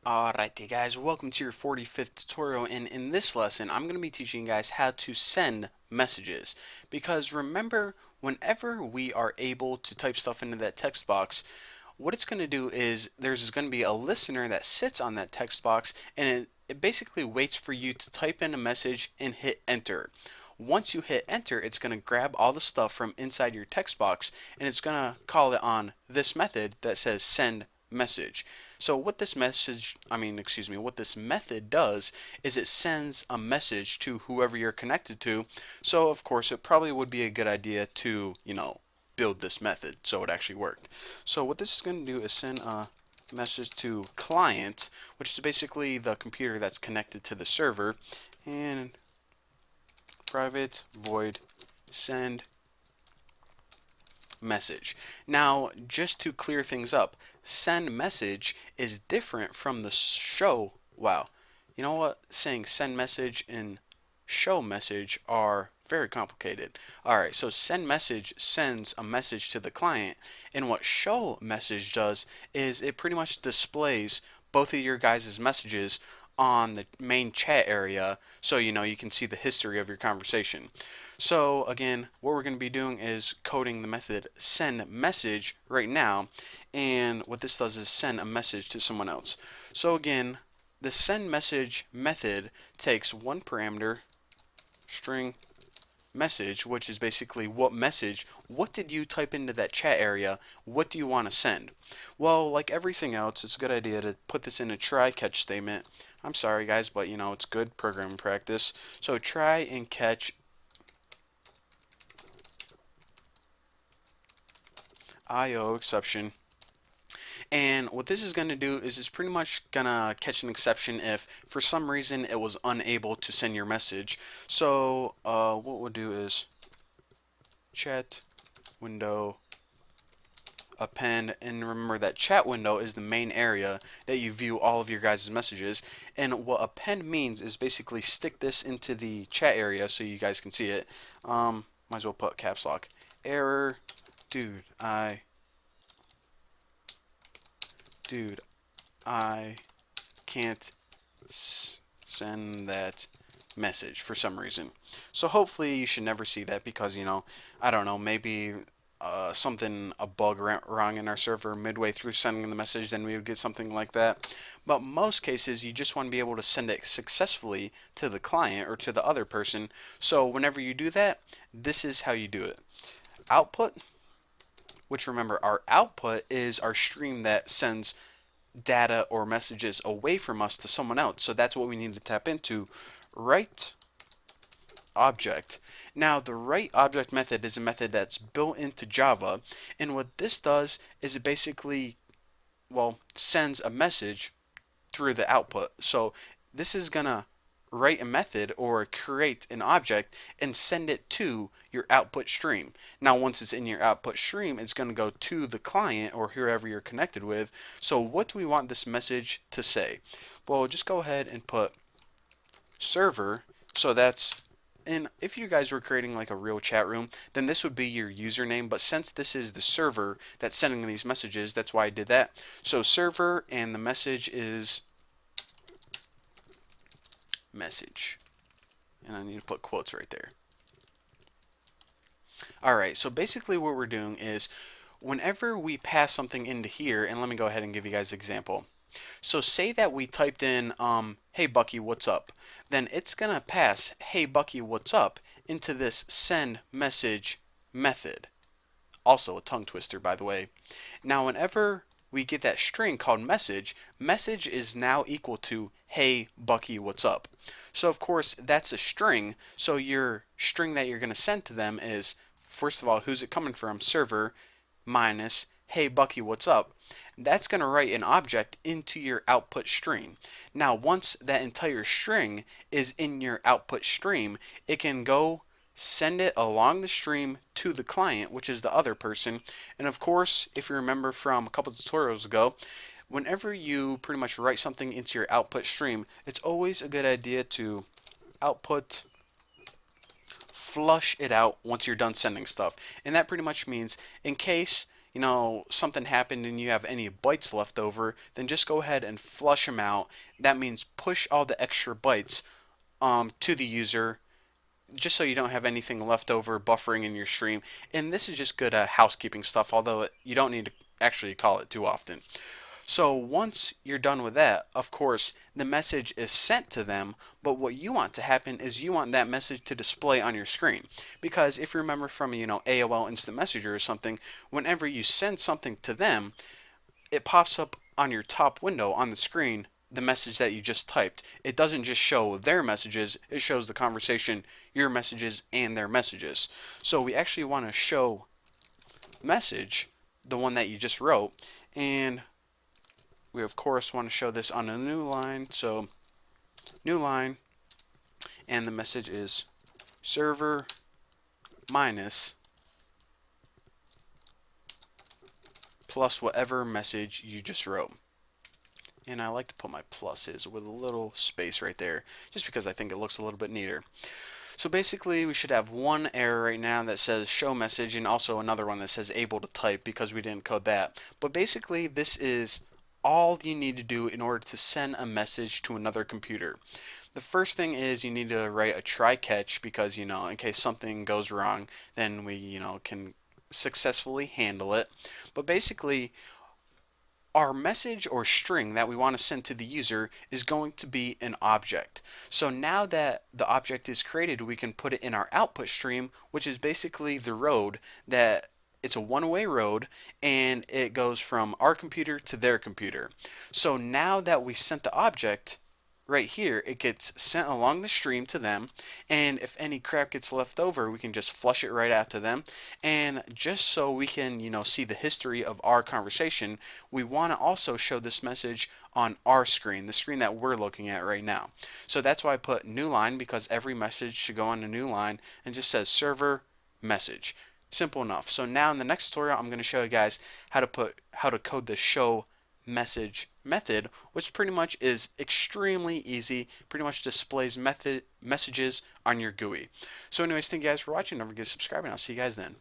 Alrighty guys, welcome to your 45th tutorial, and in this lesson I'm going to be teaching you guys how to send messages. Because remember, whenever we are able to type stuff into that text box, what it's going to do is there's going to be a listener that sits on that text box, and it basically waits for you to type in a message and hit enter. Once you hit enter, it's going to grab all the stuff from inside your text box, and it's going to call it on this method that says send message. So what this what this method does is it sends a message to whoever you're connected to. So of course it probably would be a good idea to, build this method so it actually worked. So what this is going to do is send a message to client, which is basically the computer that's connected to the server, and private void send message. Now, just to clear things up, send message is different from the show. Wow. You know what? Saying send message and show message are very complicated. Alright, so send message sends a message to the client, and what show message does is it pretty much displays both of your guys' messages on the main chat area so you can see the history of your conversation. So again, what we're going to be doing is coding the method send message right now, and what this does is send a message to someone else. So again, the send message method takes one parameter, string message, which is basically what did you type into that chat area, what do you want to send. Well, like everything else, it's a good idea to put this in a try catch statement. I'm sorry guys, but it's good programming practice. So try and catch IO exception. And what this is going to do is it's pretty much going to catch an exception if for some reason it was unable to send your message. So what we'll do is chat window append, and remember that chat window is the main area that you view all of your guys' messages, and what append means is basically stick this into the chat area so you guys can see it. Might as well put caps lock. Error, dude, I can't send that message for some reason. So hopefully you should never see that because, I don't know, maybe a bug wrong in our server midway through sending the message, then we would get something like that. But most cases, you just want to be able to send it successfully to the client or to the other person. So whenever you do that, this is how you do it. Output, which remember, our output is our stream that sends data or messages away from us to someone else. So that's what we need to tap into. Write object. Now the write object method is a method that's built into Java, and what this does is it basically, sends a message through the output. So this is gonna write a method or create an object and send it to your output stream. Now once it's in your output stream, it's going to go to the client or whoever you're connected with. So what do we want this message to say? Well, just go ahead and put server. So that's, and if you guys were creating like a real chat room, then this would be your username, but since this is the server that's sending these messages, that's why I did that. So server, and the message is message, and I need to put quotes right there. Alright, so basically what we're doing is whenever we pass something into here, and let me go ahead and give you guys an example. So say that we typed in, hey Bucky, what's up? Then it's going to pass, hey Bucky, what's up, into this send message method. Also a tongue twister, by the way. Now whenever we get that string called message, message is now equal to hey Bucky, what's up? So of course that's a string, so your string that you're going to send to them is, first of all, who's it coming from? Server minus hey Bucky, what's up? That's going to write an object into your output stream. Now once that entire string is in your output stream, it can go send it along the stream to the client, which is the other person. And of course, if you remember from a couple tutorials ago, whenever you pretty much write something into your output stream, it's always a good idea to output flush it out once you're done sending stuff. And that pretty much means in case something happened and you have any bytes left over, then just go ahead and flush them out. That means push all the extra bytes to the user, just so you don't have anything left over buffering in your stream. And this is just good housekeeping stuff, although you don't need to actually call it too often. So once you're done with that, of course, the message is sent to them, but what you want to happen is you want that message to display on your screen. Because if you remember from, AOL Instant Messenger or something, whenever you send something to them, it pops up on your top window on the screen the message that you just typed. It doesn't just show their messages, it shows the conversation, your messages, and their messages. So we actually want to show message, the one that you just wrote, and we of course want to show this on a new line. So new line, and the message is server minus plus whatever message you just wrote. And I like to put my pluses with a little space right there, just because I think it looks a little bit neater. So basically we should have one error right now that says show message, and also another one that says able to type because we didn't code that. But basically this is all you need to do in order to send a message to another computer. The first thing is you need to write a try catch, because in case something goes wrong, then we can successfully handle it. But basically our message or string that we want to send to the user is going to be an object. So now that the object is created, we can put it in our output stream, which is basically the road that it's a one-way road, and it goes from our computer to their computer. So now that we sent the object, right here, it gets sent along the stream to them, and if any crap gets left over, we can just flush it right out to them. And just so we can see the history of our conversation, we want to also show this message on our screen, the screen that we're looking at right now. So that's why I put new line, because every message should go on a new line, and just says server message. Simple enough. So now in the next tutorial, I'm going to show you guys how to code the show message method, which pretty much is extremely easy. Pretty much displays messages on your GUI. So anyways, thank you guys for watching. Don't forget to subscribe, and I'll see you guys then.